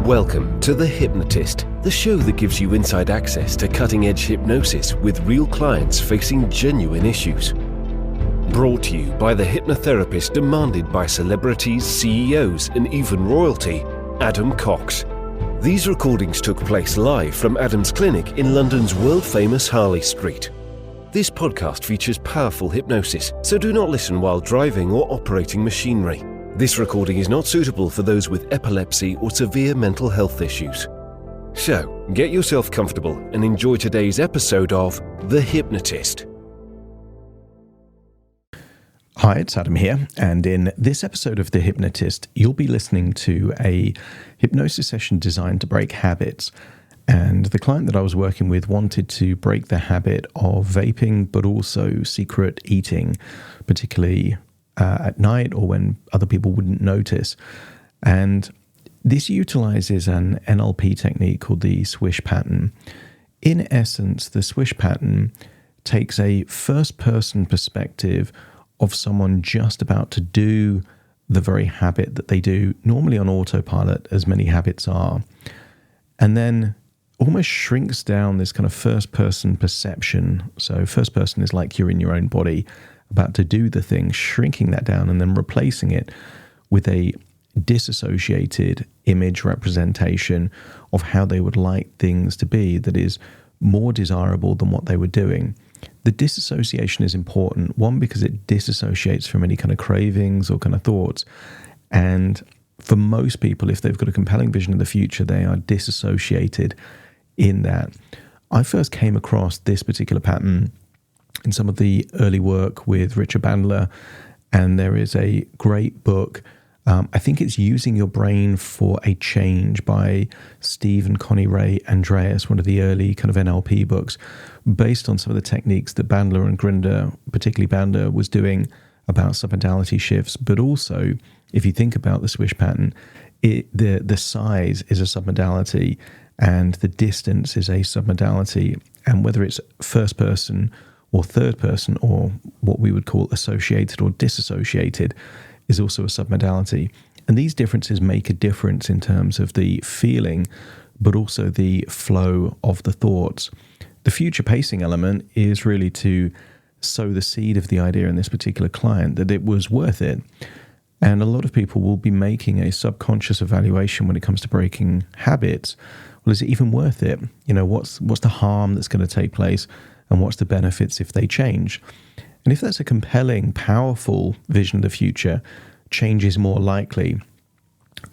Welcome to The Hypnotist, the show that gives you inside access to cutting-edge hypnosis with real clients facing genuine issues. Brought to you by the hypnotherapist demanded by celebrities, CEOs, and even royalty, Adam Cox. These recordings took place live from Adam's clinic in London's world-famous Harley Street. This podcast features powerful hypnosis, so do not listen while driving or operating machinery. This recording is not suitable for those with epilepsy or severe mental health issues. So, get yourself comfortable and enjoy today's episode of The Hypnotist. Hi, it's Adam here, and in this episode of The Hypnotist, you'll be listening to a hypnosis session designed to break habits. And the client that I was working with wanted to break the habit of vaping, but also secret eating, particularly at night or when other people wouldn't notice. And this utilizes an NLP technique called the swish pattern. In essence, the swish pattern takes a first-person perspective of someone just about to do the very habit that they do, normally on autopilot, as many habits are, and then almost shrinks down this kind of first-person perception. So first person is like you're in your own body, about to do the thing, shrinking that down and then replacing it with a disassociated image representation of how they would like things to be that is more desirable than what they were doing. The disassociation is important, one, because it disassociates from any kind of cravings or kind of thoughts. And for most people, if they've got a compelling vision of the future, they are disassociated in that. I first came across this particular pattern in some of the early work with Richard Bandler, and there is a great book, I think it's Using Your Brain for a Change by Steve and Connie Ray Andreas, one of the early kind of NLP books, based on some of the techniques that Bandler and Grinder, particularly Bandler, was doing about submodality shifts. But also, if you think about the swish pattern, the size is a submodality and the distance is a submodality, and whether it's first person or third person, or what we would call associated or disassociated, is also a submodality. And these differences make a difference in terms of the feeling, but also the flow of the thoughts. The future pacing element is really to sow the seed of the idea in this particular client that it was worth it. And a lot of people will be making a subconscious evaluation when it comes to breaking habits. Well, is it even worth it? You know, what's the harm that's going to take place? And what's the benefits if they change? And if that's a compelling, powerful vision of the future, change is more likely.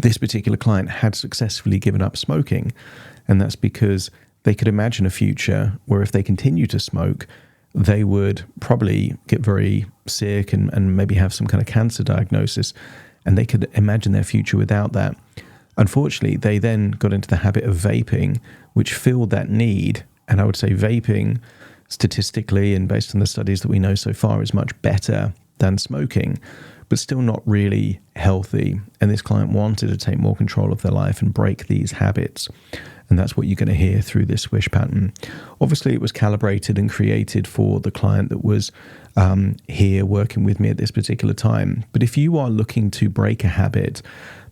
This particular client had successfully given up smoking, and that's because they could imagine a future where if they continue to smoke, they would probably get very sick and maybe have some kind of cancer diagnosis, and they could imagine their future without that. Unfortunately, they then got into the habit of vaping, which filled that need, and I would say vaping, statistically and based on the studies that we know so far, is much better than smoking, but still not really healthy. And this client wanted to take more control of their life and break these habits. And that's what you're going to hear through this swish pattern. Obviously, it was calibrated and created for the client that was here working with me at this particular time. But if you are looking to break a habit,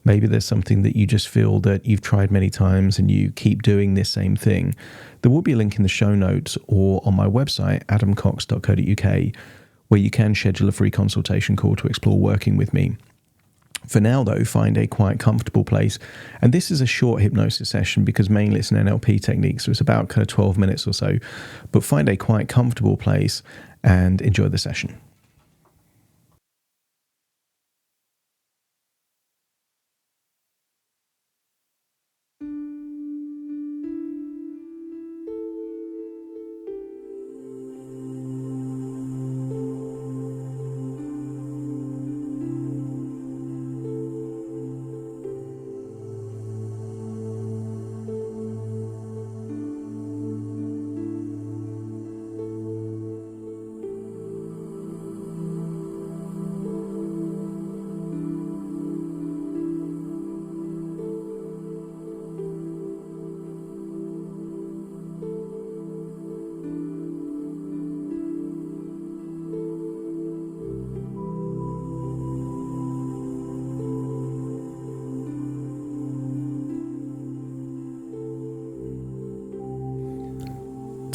maybe there's something that you just feel that you've tried many times and you keep doing this same thing, there will be a link in the show notes or on my website, adamcox.co.uk, where you can schedule a free consultation call to explore working with me. For now, though, find a quite comfortable place. And this is a short hypnosis session because mainly it's an NLP technique, so it's about kind of 12 minutes or so. But find a quite comfortable place and enjoy the session.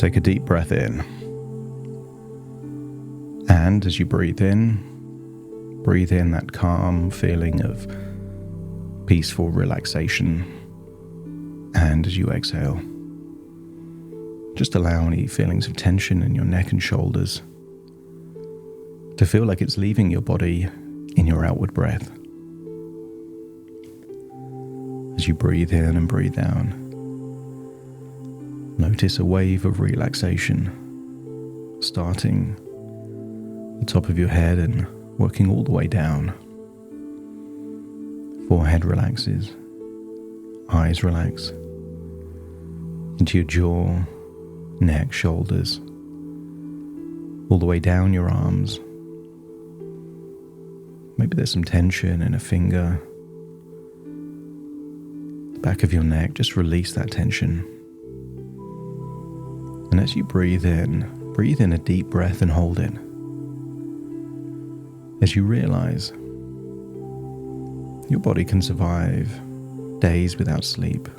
Take a deep breath in. And as you breathe in that calm feeling of peaceful relaxation. And as you exhale, just allow any feelings of tension in your neck and shoulders to feel like it's leaving your body in your outward breath. As you breathe in and breathe out, notice a wave of relaxation starting at the top of your head and working all the way down. Forehead relaxes, eyes relax, into your jaw, neck, shoulders, all the way down your arms. Maybe there's some tension in a finger, the back of your neck. Just release that tension. And as you breathe in a deep breath and hold it. As you realize your body can survive days without sleep,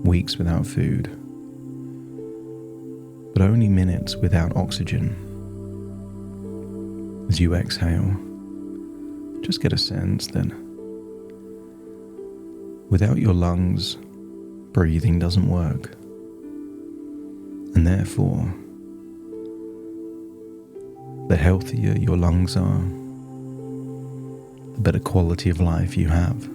weeks without food, but only minutes without oxygen. As you exhale, just get a sense that without your lungs, breathing doesn't work. And therefore, the healthier your lungs are, the better quality of life you have.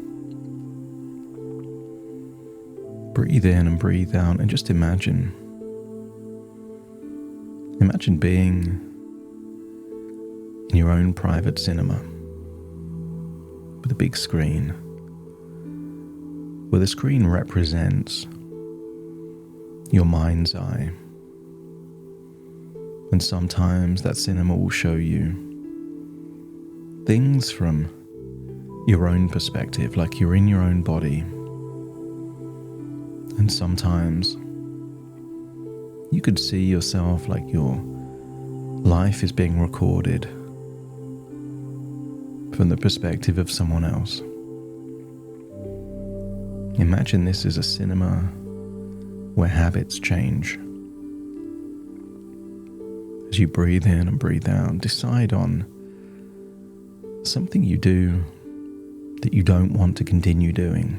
Breathe in and breathe out and just imagine being in your own private cinema with a big screen, where the screen represents your mind's eye. And sometimes that cinema will show you things from your own perspective, like you're in your own body. And sometimes you could see yourself like your life is being recorded from the perspective of someone else. Imagine this is a cinema where habits change. As you breathe in and breathe out, decide on something you do that you don't want to continue doing.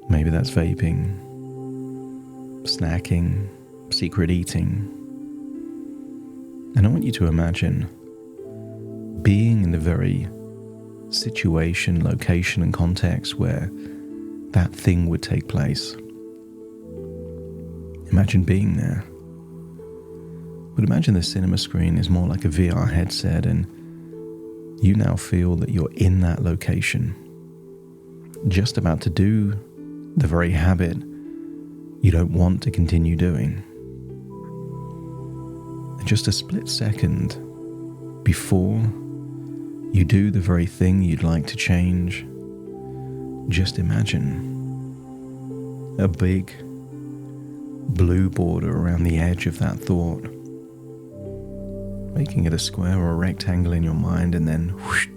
Maybe that's vaping, snacking, secret eating. And I want you to imagine being in the very situation, location, and context where that thing would take place. Imagine being there. But imagine the cinema screen is more like a VR headset, and you now feel that you're in that location, just about to do the very habit you don't want to continue doing. And just a split second before you do the very thing you'd like to change, just imagine a big blue border around the edge of that thought, making it a square or a rectangle in your mind, and then whoosh,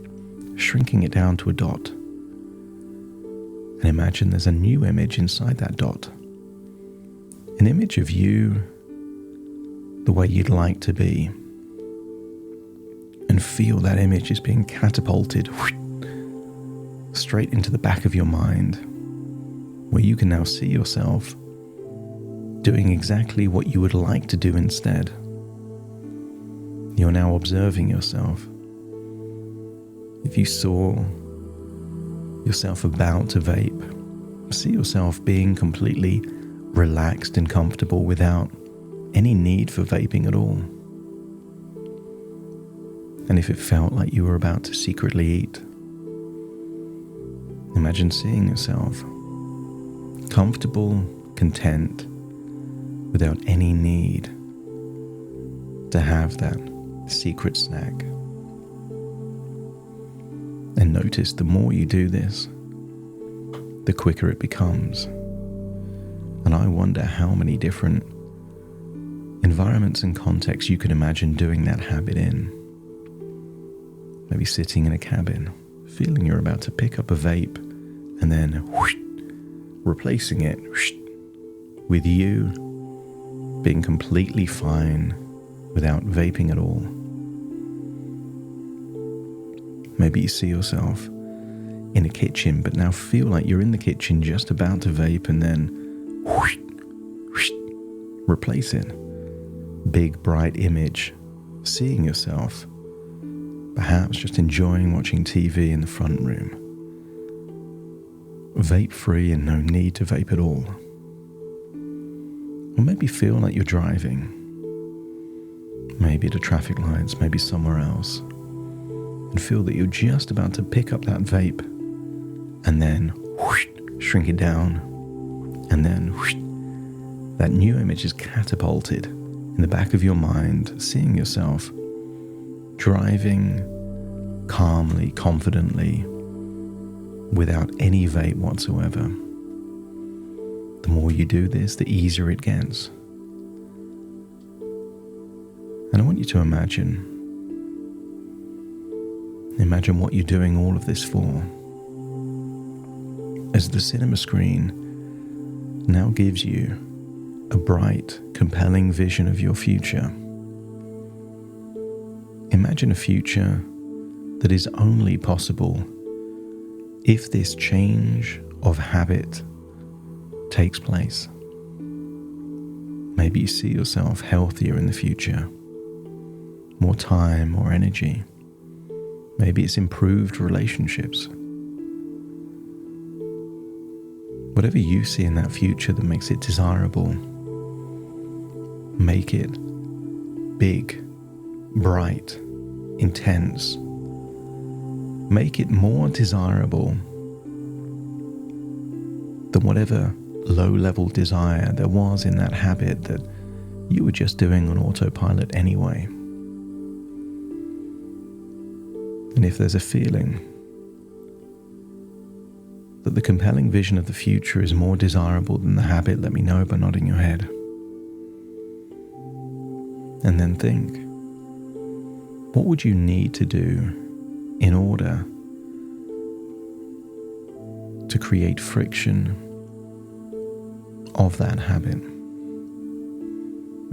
shrinking it down to a dot. And imagine there's a new image inside that dot. An image of you the way you'd like to be. And feel that image is being catapulted whoosh, straight into the back of your mind, where you can now see yourself doing exactly what you would like to do instead. You're now observing yourself. If you saw yourself about to vape, see yourself being completely relaxed and comfortable without any need for vaping at all. And if it felt like you were about to secretly eat, imagine seeing yourself comfortable, content, without any need to have that secret snack. And notice the more you do this, the quicker it becomes. And I wonder how many different environments and contexts you can imagine doing that habit in. Maybe sitting in a cabin, feeling you're about to pick up a vape, and then whoosh, replacing it whoosh, with you being completely fine without vaping at all. Maybe you see yourself in a kitchen, but now feel like you're in the kitchen just about to vape, and then whoosh, whoosh, replace it. Big bright image, seeing yourself, perhaps just enjoying watching TV in the front room. Vape free and no need to vape at all. Or maybe feel like you're driving. Maybe at a traffic lights, maybe somewhere else. And feel that you're just about to pick up that vape and then whoosh, shrink it down. And then whoosh, that new image is catapulted in the back of your mind, seeing yourself driving calmly, confidently, without any vape whatsoever. The more you do this, the easier it gets. And I want you to imagine what you're doing all of this for. As the cinema screen now gives you a bright, compelling vision of your future. Imagine a future that is only possible if this change of habit takes place. Maybe you see yourself healthier in the future, more time, more energy. Maybe it's improved relationships. Whatever you see in that future that makes it desirable, make it big, bright, intense. Make it more desirable than whatever low-level desire there was in that habit that you were just doing on autopilot anyway. And if there's a feeling that the compelling vision of the future is more desirable than the habit, let me know by nodding your head. And then think, what would you need to do in order to create friction of that habit?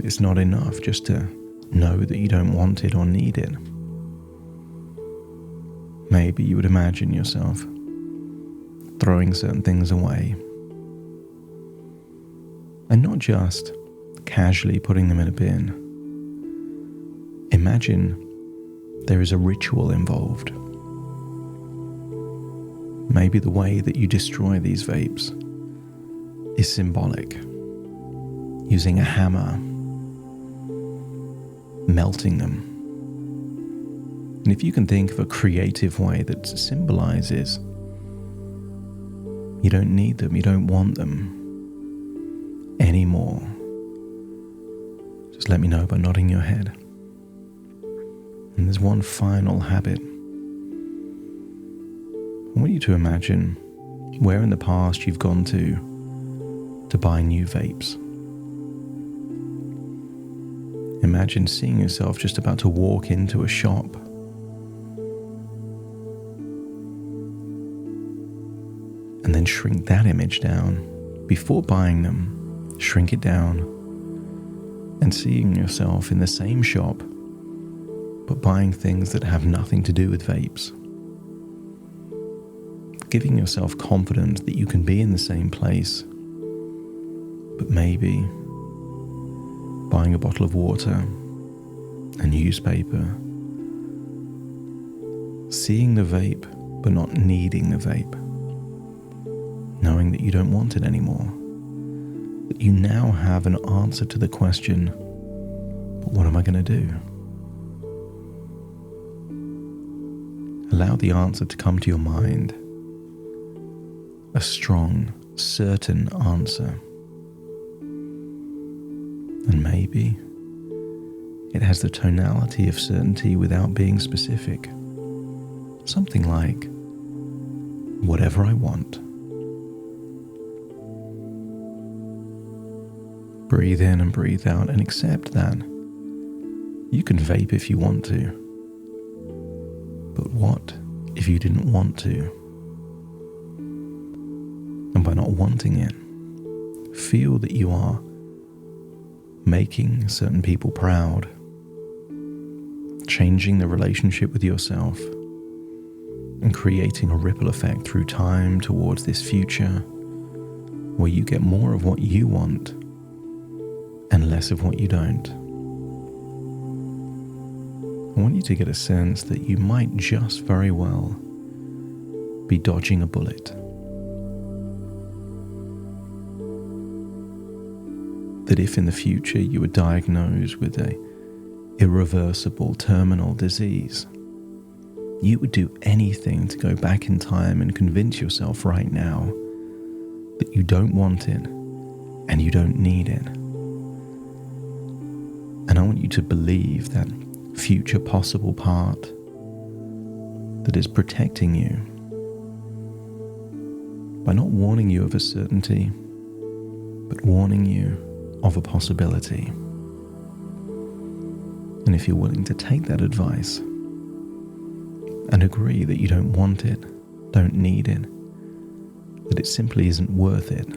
It's not enough just to know that you don't want it or need it. Maybe you would imagine yourself throwing certain things away, and not just casually putting them in a bin. Imagine there is a ritual involved. Maybe the way that you destroy these vapes is symbolic. Using a hammer, melting them. And if you can think of a creative way that symbolizes you don't need them, you don't want them anymore, just let me know by nodding your head. And there's one final habit. I want you to imagine where in the past you've gone to buy new vapes. Imagine seeing yourself just about to walk into a shop. And then shrink that image down. Before buying them, shrink it down. And seeing yourself in the same shop, but buying things that have nothing to do with vapes. Giving yourself confidence that you can be in the same place, but maybe buying a bottle of water, a newspaper, seeing the vape, but not needing the vape. Knowing that you don't want it anymore. That you now have an answer to the question, but what am I going to do? Allow the answer to come to your mind. A strong, certain answer. And maybe it has the tonality of certainty without being specific. Something like, whatever I want. Breathe in and breathe out and accept that you can vape if you want to. But what if you didn't want to? And by not wanting it, feel that you are making certain people proud, changing the relationship with yourself, and creating a ripple effect through time towards this future where you get more of what you want and less of what you don't. I want you to get a sense that you might just very well be dodging a bullet. That if in the future you were diagnosed with an irreversible terminal disease, you would do anything to go back in time and convince yourself right now that you don't want it and you don't need it. And I want you to believe that future possible part that is protecting you by not warning you of a certainty, but warning you of a possibility. And if you're willing to take that advice and agree that you don't want it, don't need it, that it simply isn't worth it,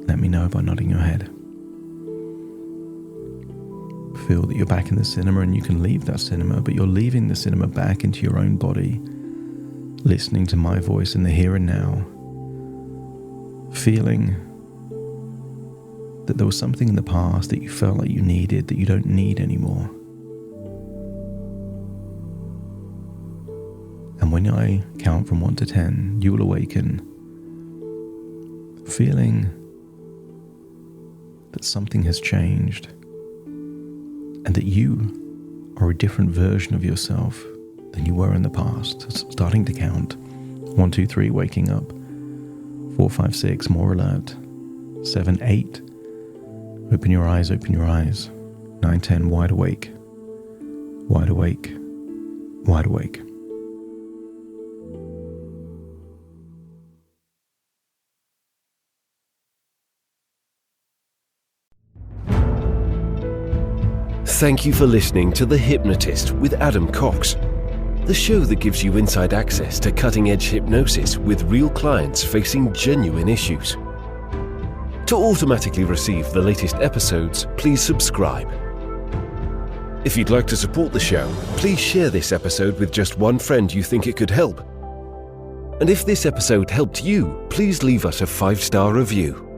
let me know by nodding your head. Feel that you're back in the cinema and you can leave that cinema, but you're leaving the cinema back into your own body, listening to my voice in the here and now, feeling that there was something in the past that you felt like you needed that you don't need anymore. And when I count from 1 to 10, you will awaken, feeling that something has changed and that you are a different version of yourself than you were in the past. Starting to count. 1, 2, 3, waking up. 4, 5, 6, more alert. 7, 8, open your eyes, open your eyes. 9, 10, wide awake. Wide awake. Wide awake. Thank you for listening to The Hypnotist with Adam Cox, the show that gives you inside access to cutting-edge hypnosis with real clients facing genuine issues. To automatically receive the latest episodes, please subscribe. If you'd like to support the show, please share this episode with just one friend you think it could help. And if this episode helped you, please leave us a 5-star review.